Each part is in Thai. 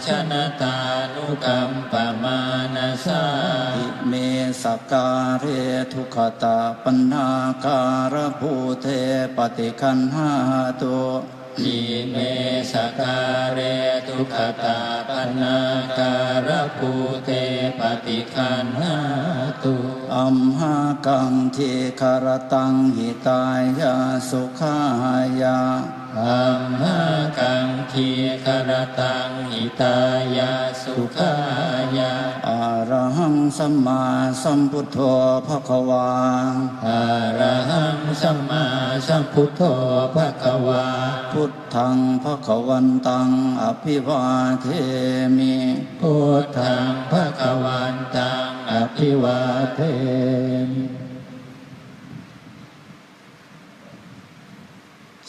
ชนะตานุกัมปมานาสาอิเมสการเรทุขตาปัญหาการภูเทปฏิคันหาตุอิเมสการเรทุขตาปัญหาการภูเทปฏิคันหาตุอัมหากังทีคารตังหิตายาสุขายาอัมหากังคีคารตังหิตายาสุขายาอะระหังสัมมาสัมพุทโธภควาอะระหังสัมมาสัมพุทโธภควาพุทธังภควันตังอภิวาเทมิพุทธังภควันตังอภิวาเทมิ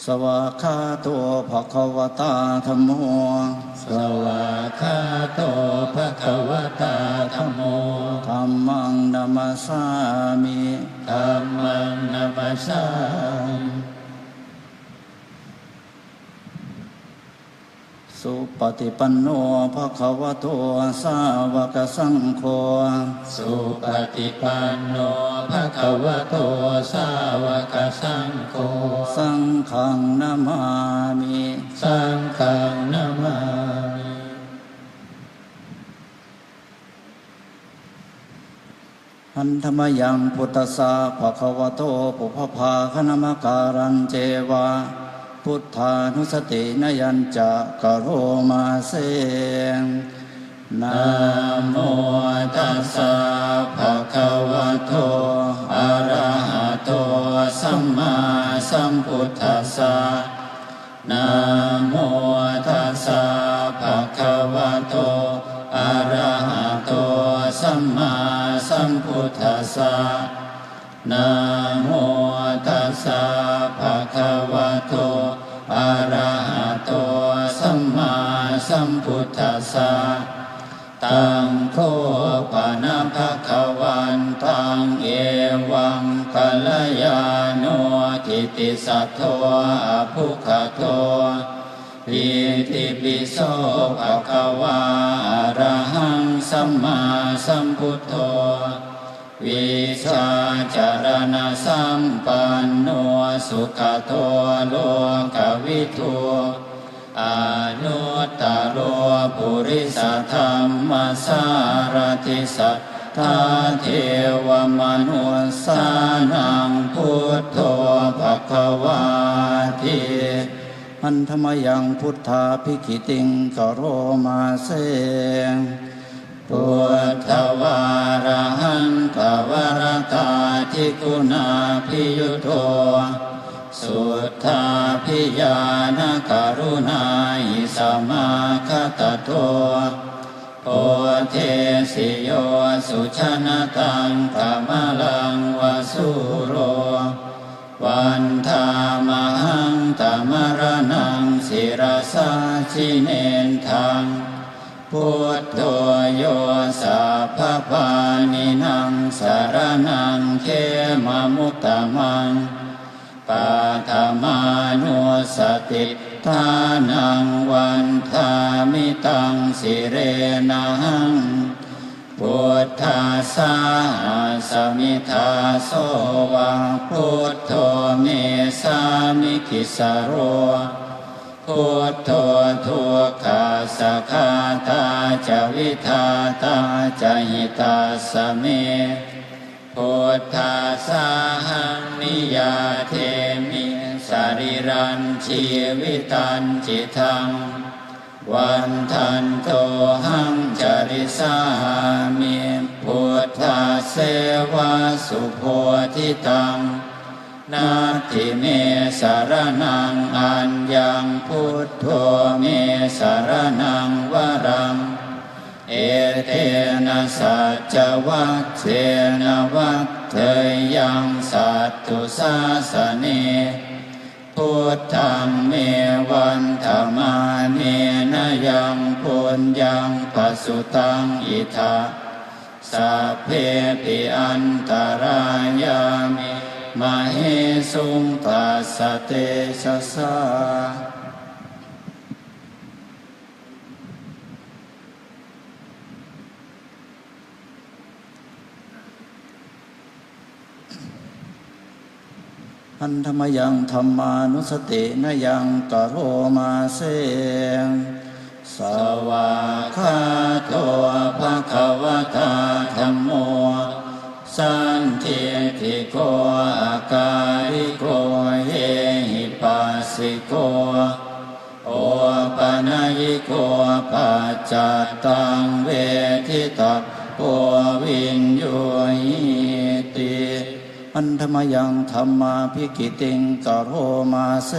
สวากขาโตภควตาธัมโมสวากขาโตภควตาธัมโมธัมมังนัมสสามิธัมมังนัมสสามิสุปฏิปันโนภควโตสาวกสังโฆสุปฏิปันโนภควโตสาวกสังโฆสังฆังนามามิสังฆังนามามิหันธรรมยังพุทธัสสะภควโตปุพพาคณมการันเจวะพุทธานุสตินยัญจะกะโรมาเสนะโมตัสสะภะคะวะโตอะระหะโตสัมมาสัมพุทธัสสะนะโมตัสสะภะคะวะโตอะระหะโตสัมมาสัมพุทธัสสะนะโมตัสสะภะคะวะโตอะระหะโตสัมมาสัมพุทธัสสะตังโฆปะนะภะคะวันตังเอวังกัลยาโนทิติสัทโธอภุคโตอิติปิโสภะคะวะอะระหังสัมมาสัมพุทโธวิชาจารณะสัมปันโนสุขโตโลกวิทูอนุตตโรปุริสธรรมสารติสัทธาเทวมนุสสานังพุทโธภควาทิหันธรรมยังพุทธาภิกขิติงกโรมาเสพุทธวาระหันตวรตาทิกุณาภิยุโตสุทธาภิญาณกรุณาอิสมาคตโตโพเทสิโยสุชนะตังกามลังวสุโรวันธามหังตมรณังศิรสาชิเนนทังพุทโธโยสัพพปานินังสารนังเขมมุตตมังปัฏมานุสติทานังวันธามิตังสิเรนังพุทธาสาสมิทาโสวะพุทโธเมสามิคิสโรพุทโธทุกขาสะคาตาจะวิทาตาจะหิตาสเมพุทธาสาหังนิยาเทมิสรีรันชีวิตันจิตังวันทันโตหังจริสามิพุทธาเสวะสุโพธิตังนาทิเมสารนังอัญญังพุทโธเมสารนังวรังเอเทนะสัจจวัคเสนะวัคเทยังสัตตุสาสเนพุทธังเมวันธรรมาเนนะยังปุญญังปัสสุตังอิทาสัพเพปิอันตรายามิมเหสุงตัสสะเตชะสา พันธมยังธรรมานุสตินยังกโรมาเสสวาคาโตภะคะวะตาธัมโมสันทิฏโกอาการิโกเฮหิปัสสิโกโอปนัยิโกปัจจัตตังเวทิตัพโพวินโยหิติอันธรรมยังธรรมาภิกิติงกโรมาเส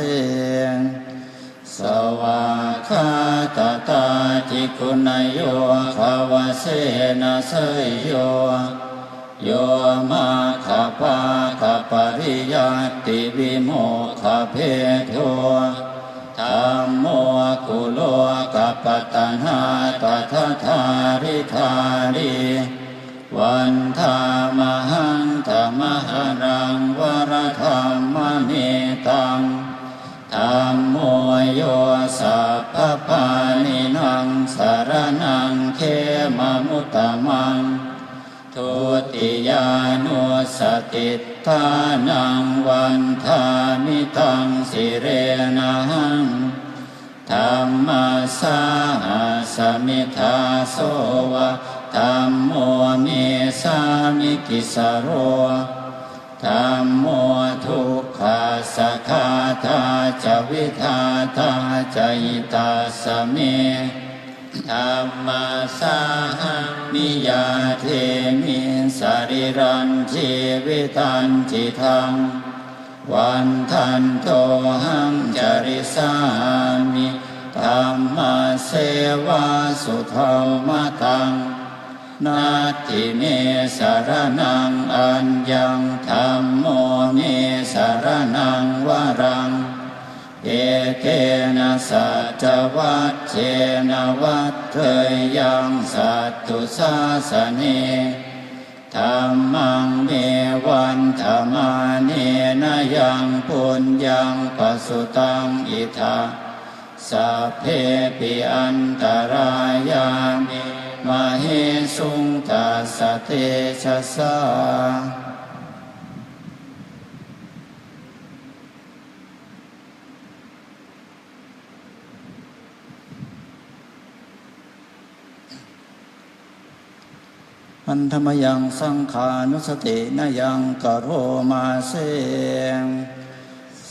สวาคาตตาทิคุณโยภาวเสนะเสยโยโยมาคาปาคาปริยัติวิโมคขเพโทธัมโมกุโลกัปปตัณหาตัทธาริธาริวันธามหังธรรมหรังวรธรรมเมตังธัมโมโยสัพพปานินังสารนังเขมมุตตมังทุติยานุสติทานังวันธามิตังสิเรนังธัมมัสสาสมิทาโสวะธัมโมเมสามิกิสโรธัมโมทุกขาสัคขาทาจวิทาทาจหิตาสเมธัมมัสสามิยาเทมิสริรันชีวิตันจิตังวันทันโตหังจริสามิธัมมัสเสวาสุธรรมตังนาทิเมสารนังอัญญังธัมโมเมสารนังวรังเอเกนะสัจวัตเชนะวัตเถยยังสัตตุสาสเนธัมมังเมวันธรรมาเนนะยังปุญญังปสุตังอิทาสัพเพปิอันตรายามิมเหสุงตัสสะเตชะสาอันธรรมยังสังขานุสตินยังกโรมาเส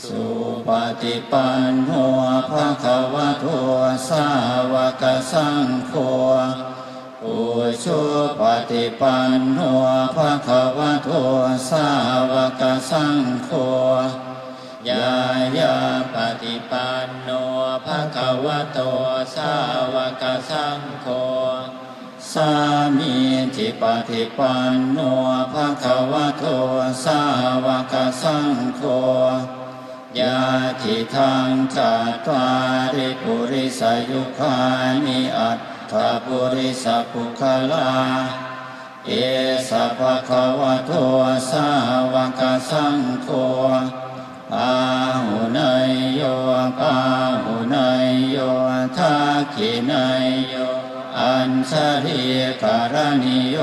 สุปฏิปันโนภะคะวะโตสาวกสังโฆอุชุปฏิปันโนภะคะวะโตสาวกสังโฆยายาปฏิปันโนภะคะวะโตสาวกสังโฆสามีจิปฏิปันโนภะคะวะโตสาวกสังโฆยาทิทังจัตตวาริปุริสยุคานิอัตถปุริสปุคลาเอสะภะคะวะโตสาวกสังโฆปาหุเนยโยปาหุเนยโยทักขิเนยโยอัญชลีการณิโย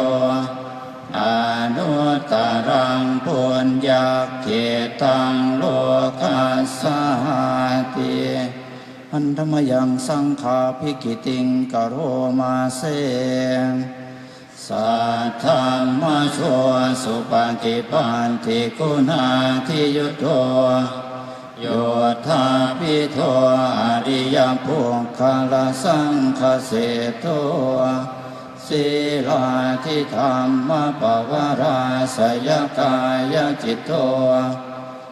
อนุตตรังปุญญาเกตังโลกัสสาติอันธรรมยังสังฆาภิกิติงกโรมาเสสัทธรรมโชสุปฏิปันติคุณาทิยุตโตโยธาภิโทอริยภูคาลสังฆเสโตศีลาทิธรรมปวาราสยกายจิตโต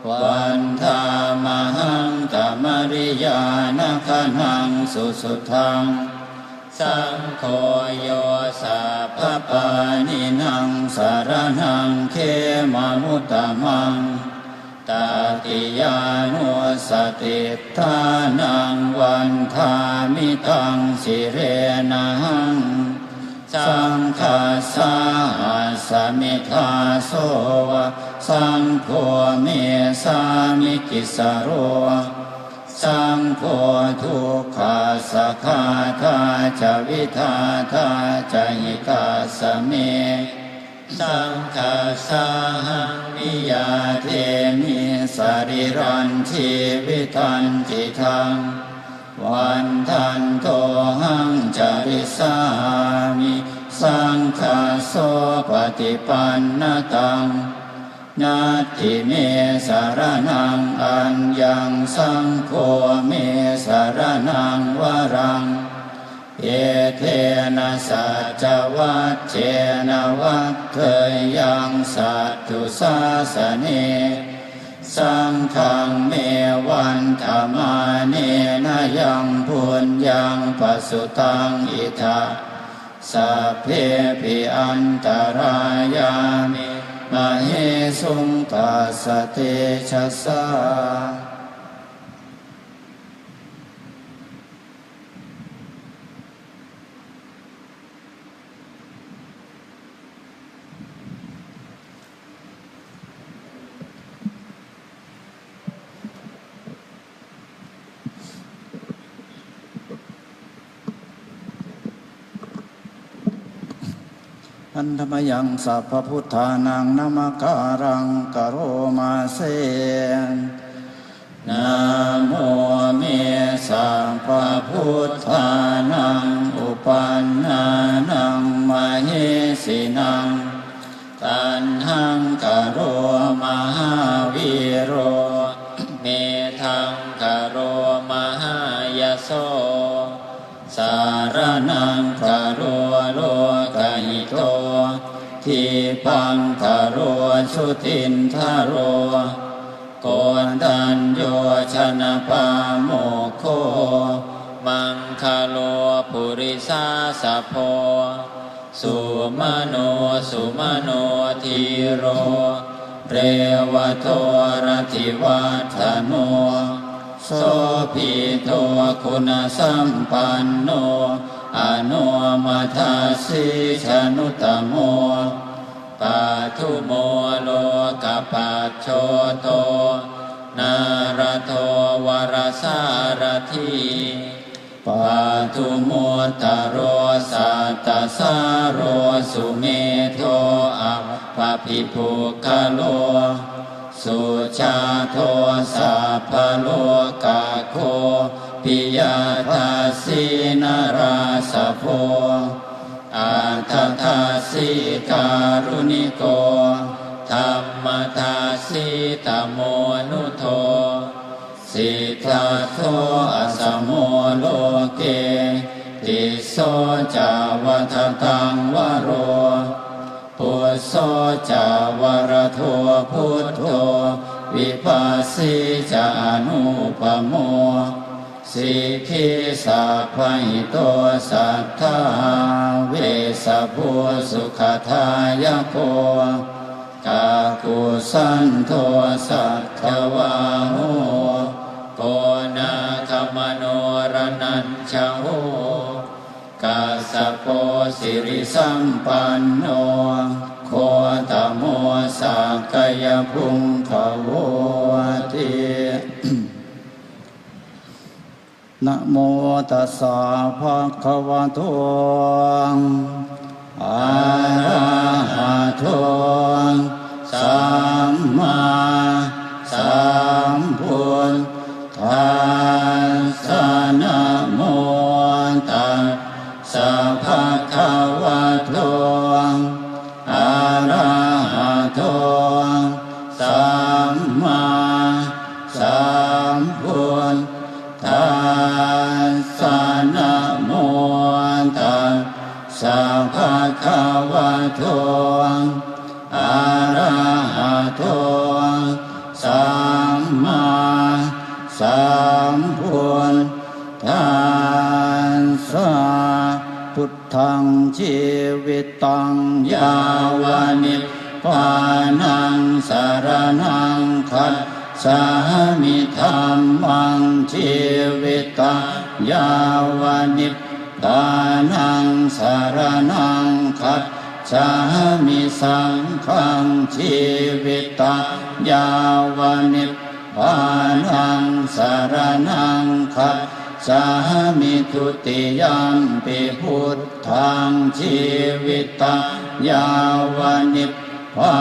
วันธามหังธรรมริยานาคนังสุสุทังสังโฆโยสัพพปานินังสารนังเขมมุตตมังตติยานุสติทานังวันธามิตังสิเรนังสังฆาสาสมิทาโสวะสังโฆเมสามิกิสโรสังโฆทุกขาสัคขาทาจวิทาทาจหิตาสเม สังฆาสาหังนิยาเทมิสริรันชีวิตันจิทังวันทันโตหังจาริสามิสังฆาโสปฏิปันนตังนาทิเมสารนังอัญญังสังโฆเมสารนังวรังเอเทนะสัจจวัชเชนะวัฏเถยยังสัตตุสาสเนสังฆังเมวันธรรมาเนนะยังพุญญังปัสสุตังอิทาสัพเพปิอันตรายามิมเหสุงตัสสะเตชะสาอันธรรมยังสัพพพุทธานังนามาการังกโรมาเสนะโมเมสัพพพุทธานังอุปันนานังมเหสินังตัณหังกโรมหาวิโรเมธังกโรมหายโสสารนังกโรโลกหิโตทิพังกโรสุตินทโรโกณทัญโยชนะปาโมคโคมังคโลปุริสาสะโพสุมโนสุมโนทีโรเรวโทรทิวัฒโนโสภิโตคุณสัมปันโนอนุมัทาสิชนุตโมปัทุโมโลกปัจโชโตนารโทวรสารถีปัทุโมตโรสัตตสาโรสุเมโทอัปปภิปุคโลสุชาโทสัพพโลกาโคปิยทัสสินาราสะโพอัตถทัสสิการุณิโกธรรมทัสสิตโมนุโทสิทธัตโตอะสโมโลเกติโสจาวัฏตังวโรพุทโสจาวรโทพุทโธวิปัสสิจานุปโมสิกขิสัพพหิโตสัทธาเวสะภูสุขทายโกกากุสันโทสัทธวาโหโกนาคมโนรนัญชโหกัสสโปสิริสัมปันโนโคตโมสักกายพุงขโวตินะโมตัสสะภะคะวะโตอะระหะโตสัมมาสัมพุทธัสสะนะโมตัสสะภะคะวะโตอะระหะโตสัมมาสัมพุทธัสสะนะโมตัสสะภะคะวะโตอะระหะโตสัมมาสัมพุทธัสสะพุทธังชีวิตังยาวานิพพานังสรณังคัจฉามิธัมมังชีวิตังยาวานิพพานังสรณังคัจฉามิสังฆังชีวิตังยาวานิพพานังสรณังคัจฉามิทุติยัมปิพุทธ ธังชีวิตายาวนิพพา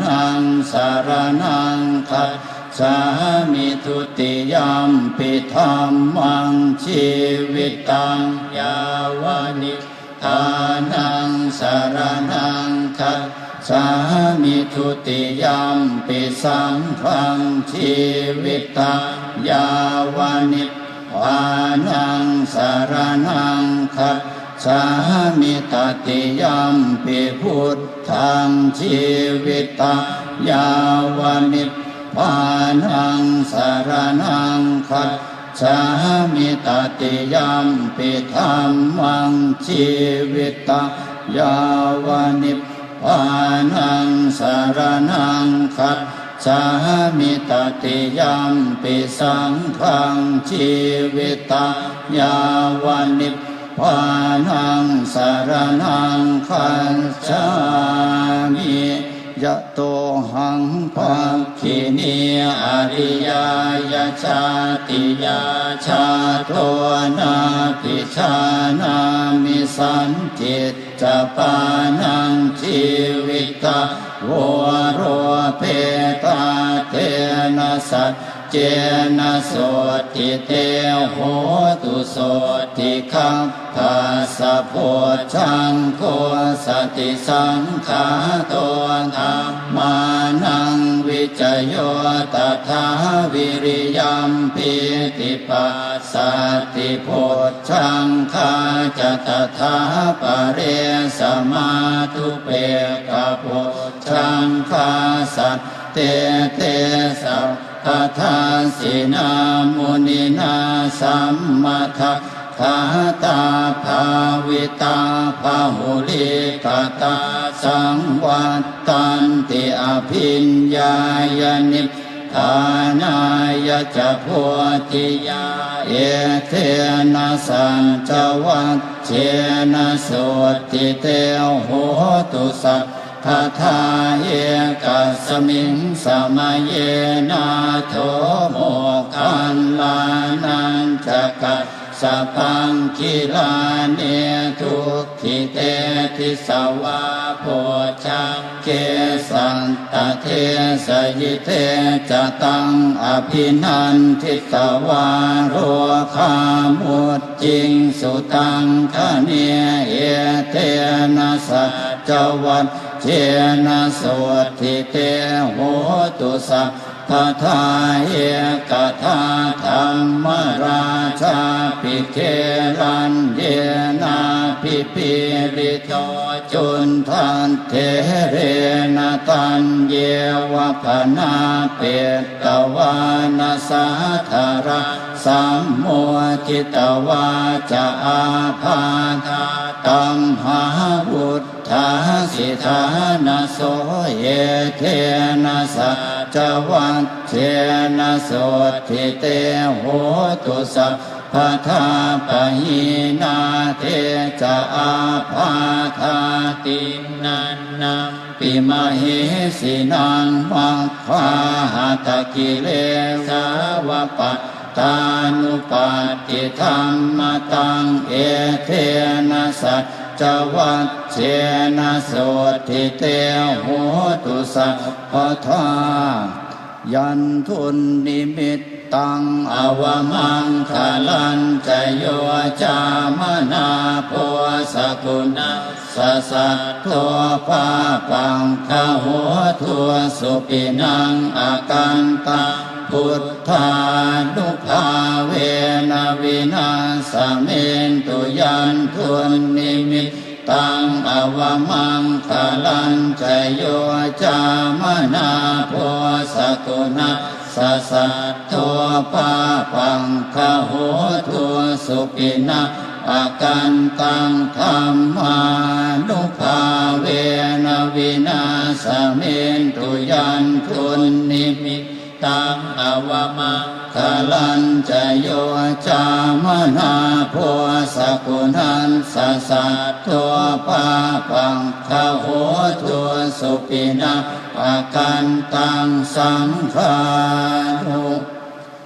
นังสารนังคัจฉามิทุติยมปิธัมมังชีวิตังยาวนิพพานังสารนังคัจฉามิทุติยมปิสังฆังชีวิตังยาวนิพพานังสารนังคัจฉามิตติยมปิพุทธังชีวิตังยาวนิพพานังสารนังคัจฉามิตติยมปิธัมมังชีวิตังยาวนิพพานังสารนังคัจฉามิตติยมปิสังฆังชีวิตังยาวนิพพานังสารนังคัจฉามิยะโตหังภาคินีอริยายชาติยาชาโทนาภิชานามิสันจิตจปานังชีวิตาโวโรเพตาเทนะสัจเจนะโสติเตโหตุโสติคัมภาสะโพชังโคสติสังขาโตธัมมานังวิจโยตถาวิริยัมปิติปัสสติโพชังคาจตถาปะเรสมาทุเปกโพชังคาสัตเตเตสัพพทาสินามุนินาสัมมาทัคขาตาภาวิตาภาหุลิกตาสังวัตตันติอภิญญายนิพพานายจะโพธิยาเอเทนะสัญจวัคเชนะโสติเตโหตุสัพพทาเยกัสมิงสมัยเยนาโทโมคันลานันจะกัสสะพังคิลาเนทุกขิเตทิสวาโพชังเกสันตเทสยิเตจตังอภินันทิสวาโรคามุตจิงสุตังคะเนเอเทนะสัจวัตเจนะโสติเตโหตุสัพพทาเอกทาธรรมราชาภิเขรัญเยนาภิปิริโตจุนทันเทเรนะตัญเยวะพนาเปตวานาสาธาระสัมโมทิตวาจะอาภาธาตัมหาวุฒธาสิทานะโสเยเทนะสัจวัคเชนะโสติเตโหตุสัพพทาปะหินาเทจะอาภาธาตินันนัมปิมเหสินังมัคคาหัตกิเลสาวปะตานุปัฏฐิธรรมตังเอเทนะสัจวัคเชนะโสติเตโหตุสัพพทายันทุนนิมิตตังอวมังคลันจโยจามนาโพสกุณัสสะสัทโธปาปังคหัวทัวสุปินังอากันตังพุทธานุภาเวนะวินาสเมนตุยันทุนนิมิตตังอวมังคลันจโยจามนาโพสกุณัสสะสัทโธปาปังคหัวทัวสุปินังอากันตังธัมมานุภาเวนะวินาสเมนตุยันทุนนิมิตตังอวมังคลันจโยจามนาโพสกุณัสสะสัทโธปาปังคหัวทัวสุปินังอากันตังสังฆานุ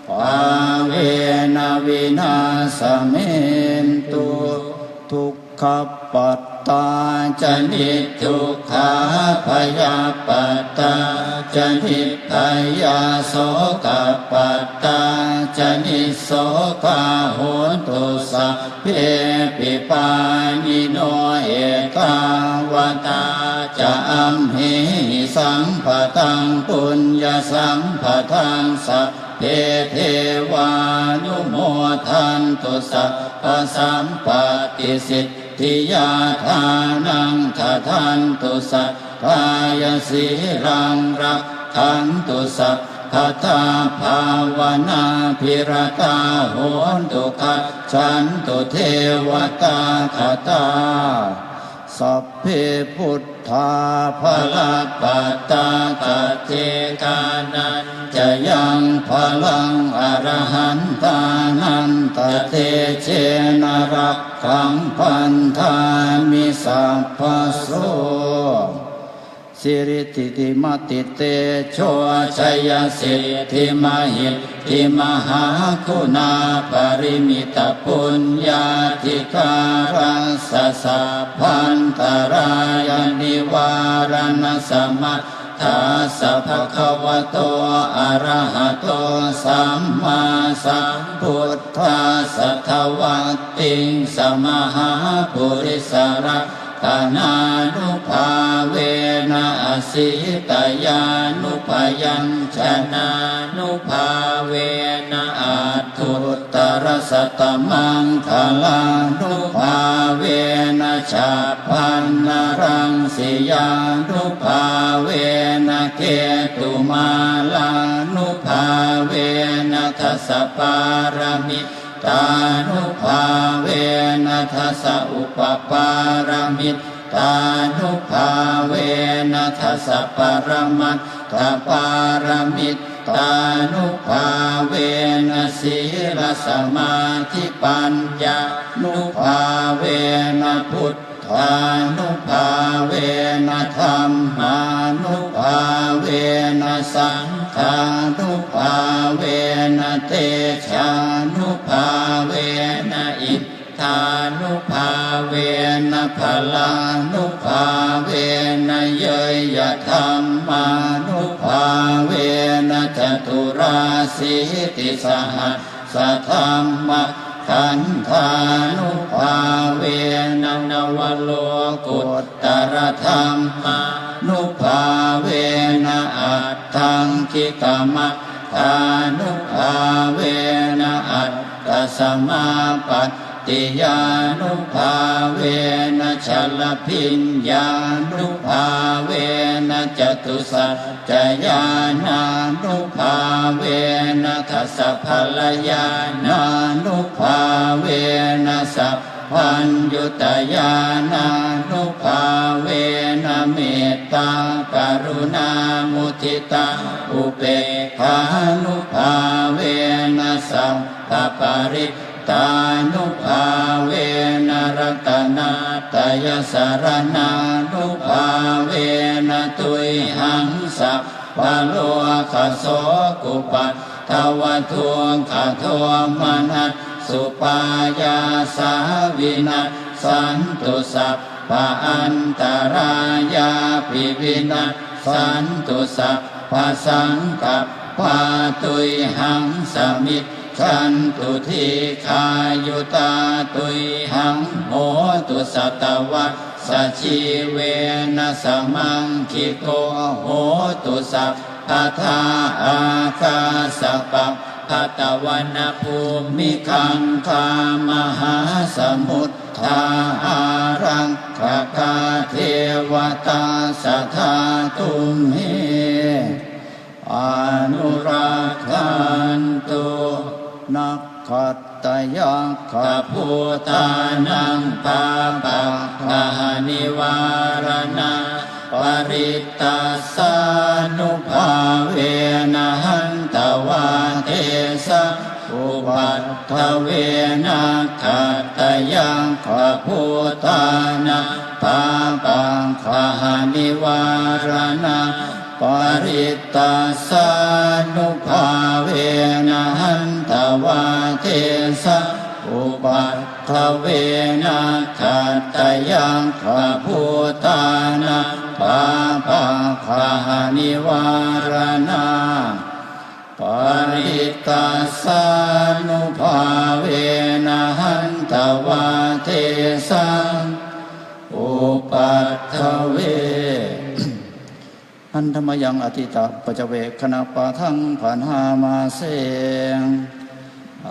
ภาเวนะวินาสเมนตุทุกข ปัตตาจนิทุกขาพยาปัตตาจนิพยาโสกปัตตาจนิโสกาโหตุสัพเพปิปานิโนเอกาวตาจะอัมหิสังภตังปุญญสังภตังสัพเพเทวานุโมทันตุสัพพสัมปติสิทธิยาทานังทันตุสัพพายสีรังรักขันตุสัพพทาภาวนาภิรตาโหนตุขัจฉันตุเทวตาคตาสัพเพพุทธาภละปัตตาคเจกานันจะยังพลังอรหันตานันตเตเจนรักขังพันธามิสัพพโสสิริติติมติเตโชชัยสิทธิมหิทธิมหาคุณาปริมิตปุญญาธิการัสสะสัพพันตรายนิวารณสัมมัทธาสัพพะวะโตอะระหะโตสัมมาสัมพุทธัสสะทวัตติงสมหาปุริสรักขณานุภาเวนะอสิตยานุภยัญชนะนุภาเวนะอัตถุตรสัตตมังคลานุภาเวนะฉัพพันนรังสิยานุภาเวนะเกตุมาลานุภาเวนะทัสสะปารมิตานุภาเวนะทัสสะอุปปารมิตตานุภาเวนะทัสสะปรมัตถปารมิตตานุภาเวนะศีลสมาธิปัญญานุภาเวนะพุทธานุภาเวนะธัมมานุภาเวนะสังฆานุภาเวนะเตชานุภาเวนะอิทธานุภาเวนะพลานุภาเวนะเยยธรรมานุภาเวนะจตุราสีติสหัสสะธรรมขันธานุภาเวนะนวโลกุตตรธรรมานุภาเวนะอัตถังคิกามะทานุภาเวนะอัตตสมาปัตติยานุภาเวนะชลพิญญานุภาเวนะจตุสัจจญาณานุภาเวนะทัสสะพลญาณานุภาเวนะสัพพัญญุตญาณานุภาเวนะเมตตากรุณามุทิตาอุเบกขานุภาเวนะสัพพปริตานุภาเวนะรัตนาตยสรณานุภาเวนะตุยหังสัพพะโลกโสกุปัฏฐวทุงขโทมนัสสุปายาสาวินัสสันตุสัพพะอันตรายาปิวินัสสันตุสัพพะสังกัปปะตุยหังสมิจฉันตุทิคายุตาตุยหังโหตุสัตวัสสชีเวนะสมังคิโกโหตุสัพพะทาอาคาสปัพพะตะวันภูมิคังคามหาสมุทธาอารังคกาเทวตาสัทธาตุมเหอนุรักขันตุนักขัตตยักขภูตานังปาปังคหานิวารณาปริตตัสสานุภาเวนะหันตวาเทสะอุปัฏฐเวนะขัตตยังขภูตานังปาปังคหานิวารณาปริตตัสสานุภาเวนะหันตวาเทสะอุปัฏฐ เวนะขัตตยังขะภูตานะปาปะคานิวารณาปริตัสสานุภาเวนะหันตวาเทสังอุปัฏฐเว อันธรรมยังอติตะปัจเวกขณปะทังผ่านหามาเสง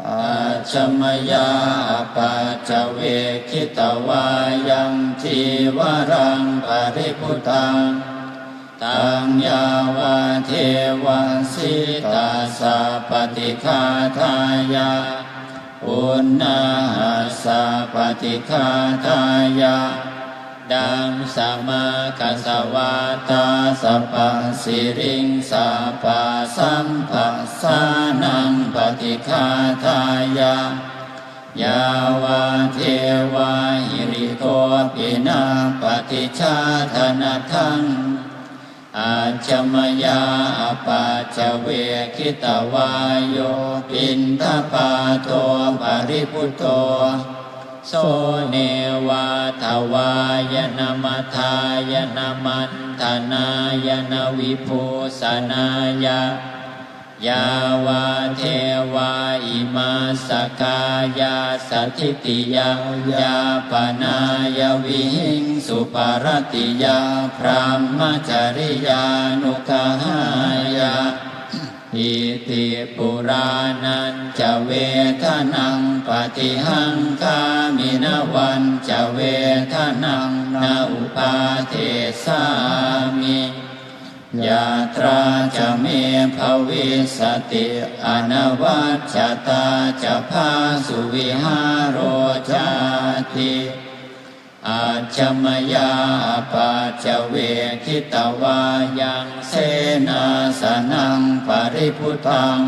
อาชมยาปัจจเวคิตวายังทีวรังปริพุตังตังยาวาเทวันสิตาสะปฏิฆาทายาอุณนาหัสสะปฏิฆาทายาดังสมาคัสสวาตาสัพพสิริงสัพพสัมภัสสานังปฏิฆาทายายาวาเทวาหิริโกปินาปฏิชาธนทังอาจมยาปัจจเวคิตวายโยปินทปาโทปริพุตโตโสเนวาทวายนามัทายนามันธนายนาวิภูสนายายาวาเทวาอิมาสกายาสถิติยังยาปนายวิหิงสุปารติยาพรหมจริยานุขหายาอิติปุรานันจะเวทนังปฏิหังคามินวันจะเวทนังนาอุปาเทสามิยาตราจะเมภวิสติอนวัจจตาจะพาสุวิหารโรจาติอาจมยาปัจจเวคิตวายังเสนาสนังปริพุตัง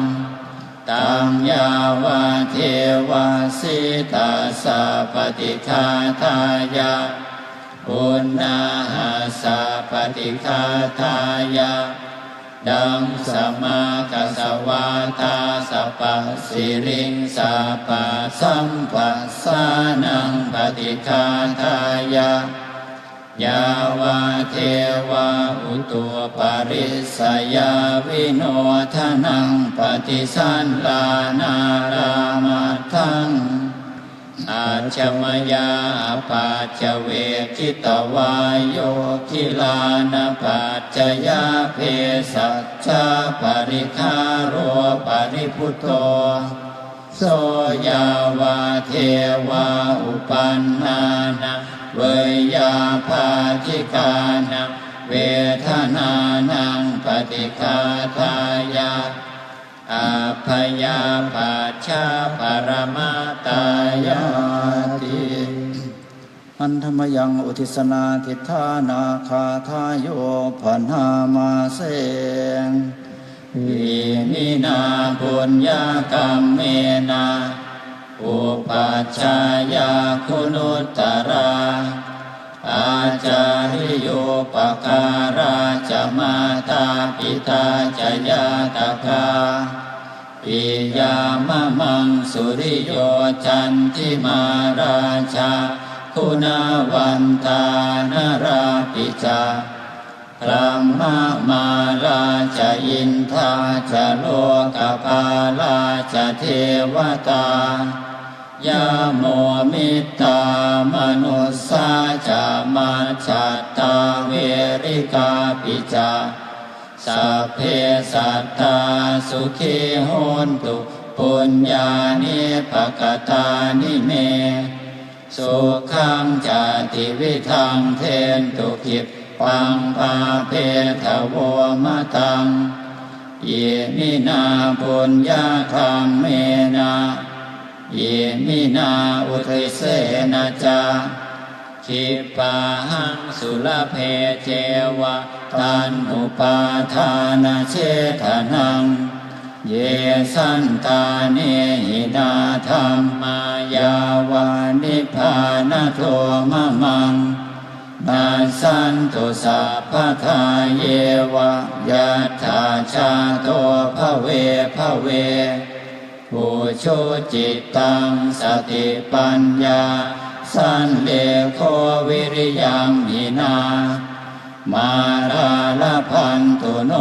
ตังยาวาเทวาสิตาสะปฏิฆาทายาอุณนาหัสสะปฏิฆาทายาดังสมาคัสสวาตาสัพพสิริงสัพพสัมภัสสานังปฏิฆาทายายาวาเทวาอุตุปาริสยาวิโนทนังปฏิสันลานารามัตถังอาชมยาปัจจเวคิตวายโยคิลานปัจจยาเพสัจจาปริคาโรปริพุตโตโสยาวาเทวาอุปันนานังเวยาภาธิกานังเวทนานังปฏิฆาทายาอาภยาปัจฉาปรมาตายาติ อันธรรมยังอุทิศนาทิฏฐานาคาทายโยพันหามาเสง วิมินาปุญญากรรมเมนะอุปัชฌายาคุณุตตราอาจาริโยปการาจะมาตาปิตาจะยาตกาปิยามะมังสุริโยจันทิมาราชาคุณาวันตานาราปิจาพระมะมาลาจะอินทาจะโลกปาลาจะเทวตายาโมมิตามนุสสาจะมาชัตตาเวริกาปิจาสัพเพสัตตาสุขีโหนตุปุญญานิภกตานิเมสุขังจติวิทังเทนตุขิปปังปาเพทโวมะตังเยมินาปุญญาคัมเมนะเยมินาอุทิเสนะจาคิปาหังสุลเพเจวะตันอุปาทานเชทนังเยสันตาเนหินาธรรมายาวานิพพานโทมะมังนาสันตุสัพพทาเยวะยัตถาชาโตภเวภเว อุชุจิตตังสติปัญญาสันเลโควิริยังหินามาราลพันตุโน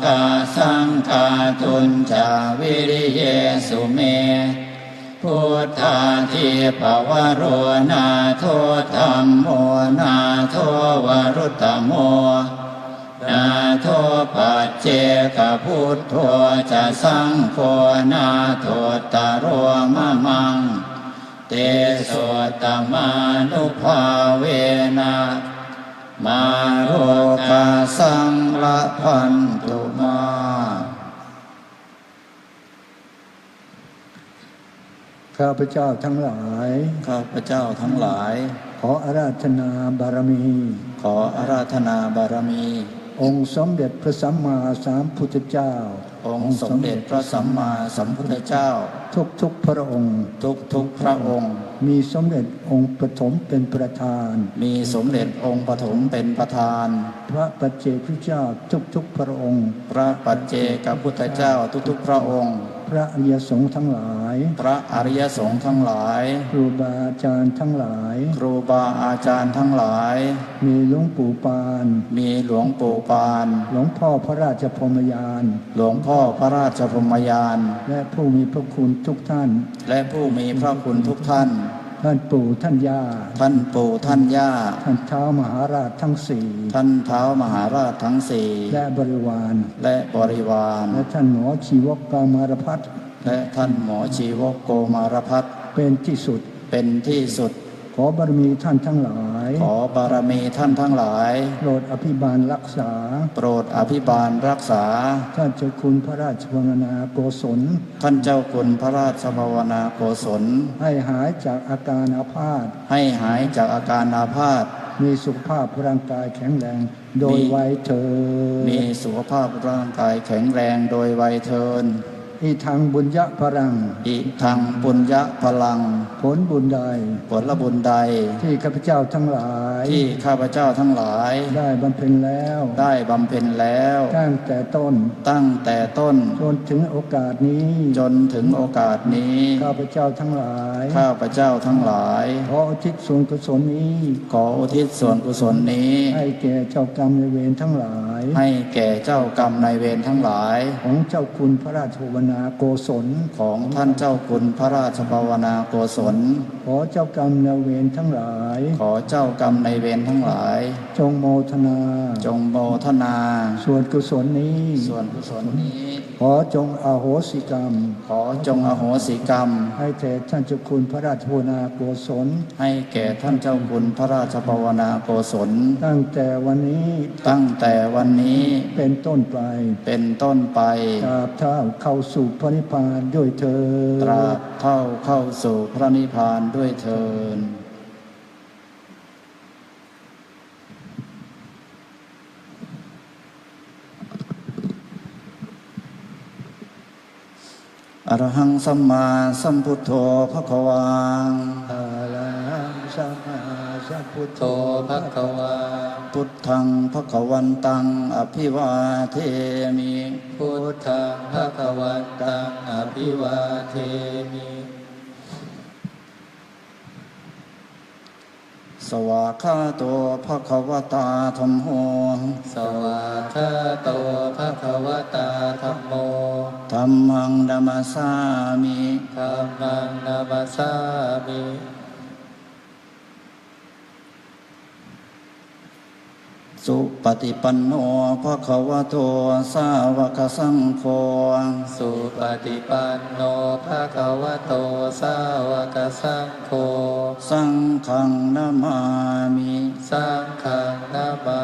กาสังฆาตุนจาวิริเยสุเมพุทธาทิภวโรนาโทธัมโมนาโทวรุตตโมนาโทปัจเจกพุทโธจะสังโฆนาโทตโรมะมังเตโสตมานุภาเวนะมาโรกาสังละพันตุมาข้าพเจ้าทั้งหลาย ข้าพเจ้าทั้งหลาย ขออาราธนาบารมี ขออาราธนาบารมี องค์สมเด็จพระสัมมาสัมพุทธเจ้า องค์สมเด็จพระสัมมาสัมพุทธเจ้า ทุกพระองค์ ทุกพระองค์ มีสมเด็จองค์ปฐมเป็นประธาน มีสมเด็จองค์ปฐมเป็นประธาน พระปัจเจกพุทธเจ้าทุกพระองค์ พระปัจเจกพุทธเจ้าทุกพระองค์ พระอริยสงฆ์ทั้งหลาย พระอริยสงฆ์ทั้งหลาย ครูบาอาจารย์ทั้งหลาย ครูบาอาจารย์ทั้งหลาย มีหลวงปู่ปาน มีหลวงปู่ปาน หลวงพ่อพระราชพรหมยาน หลวงพ่อพระราชพรหมยาน และผู้มีพระคุณทุกท่าน และผู้มีพระคุณทุกท่าน ท่านปู่ท่านย่า ท่านปู่ท่านย่า ท่านเท้ามหาราชทั้งสี่ ท่านเท้ามหาราชทั้งสี่ และบริวาร และบริวาร และท่านหมอชีวกกามารพัฒน์ และท่านหมอชีวกโกมารพัฒน์ เป็นที่สุด เป็นที่สุด ขอบารมีท่านทั้งหลาย ขอบารมีท่านทั้งหลาย โปรดอภิบาลรักษา โปรดอภิบาลรักษา ท่านเจ้าคุณพระราชวรนาโกศล ท่านเจ้าคุณพระราชภาวนาโกศล ให้หายจากอาการอาพาธ ให้หายจากอาการอาพาธ มีสุขภาพร่างกายแข็งแรงโดยวัยเถิด มีสุขภาพร่างกายแข็งแรงโดยวัยเทิน อีทางบุญยะพรัง อิทังปุญญพลัง ผลบุญใด ผลบุญใด ที่ข้าพเจ้าทั้งหลาย ที่ข้าพเจ้าทั้งหลาย ได้บำเพ็ญแล้ว ได้บำเพ็ญแล้ว ตั้งแต่ต้น ตั้งแต่ต้น จนถึงโอกาสนี้ จนถึงโอกาสนี้ ข้าพเจ้าทั้งหลาย ข้าพเจ้าทั้งหลาย ขออุทิศส่วนกุศลนี้ ขออุทิศส่วนกุศลนี้ ให้แก่เจ้ากรรมในายเวรทั้งหลาย ให้แก่เจ้ากรรมนายเวรทั้งหลาย ของเจ้าคุณพระราชวนาโกศล ของท่านเจ้าคุณพระราชภาวนาโกศล ขอเจ้ากรรมนายเวรทั้งหลาย ขอเจ้ากรรมนายเวรทั้งหลาย จงโมทนา จงโมทนา ส่วนกุศลนี้ ส่วนกุศลนี้ ขอจงอโหสิกรรม ขอจงอโหสิกรรม ให้แก่ท่านเจ้าคุณพระราชวนาโกศล ให้แก่ท่านเจ้าคุณพระราชภาวนาโกศล ตั้งแต่วันนี้ ตั้งแต่วันนี้ เป็นต้นไป เป็นต้นไป ตราบเท่าเข้าสู่พระนิพพานด้วยเธอ ตราบเท่าเข้าสู่พระนิพพานด้วยเถิดอรหังสัมมาสัมพุทโธภควา อะระหังสัมมาสัมพุทโธ โตภะคะวา พุทธังภควันตังอภิวาเทมิ พุทธังภะคะวันตังอภิวาเทมิ สวากขาโตภควตาธัมโม สวากขาโตภะคะวตาธัมโม ธัมมังนัมสสามิ ธัมมังนามัสสามิ สุปฏิปันโนภควโตสาวกสังโฆ สุปฏิปันโนภะคะวะโตสาวกสังโฆ สังฆังนามามิ สังฆังนามา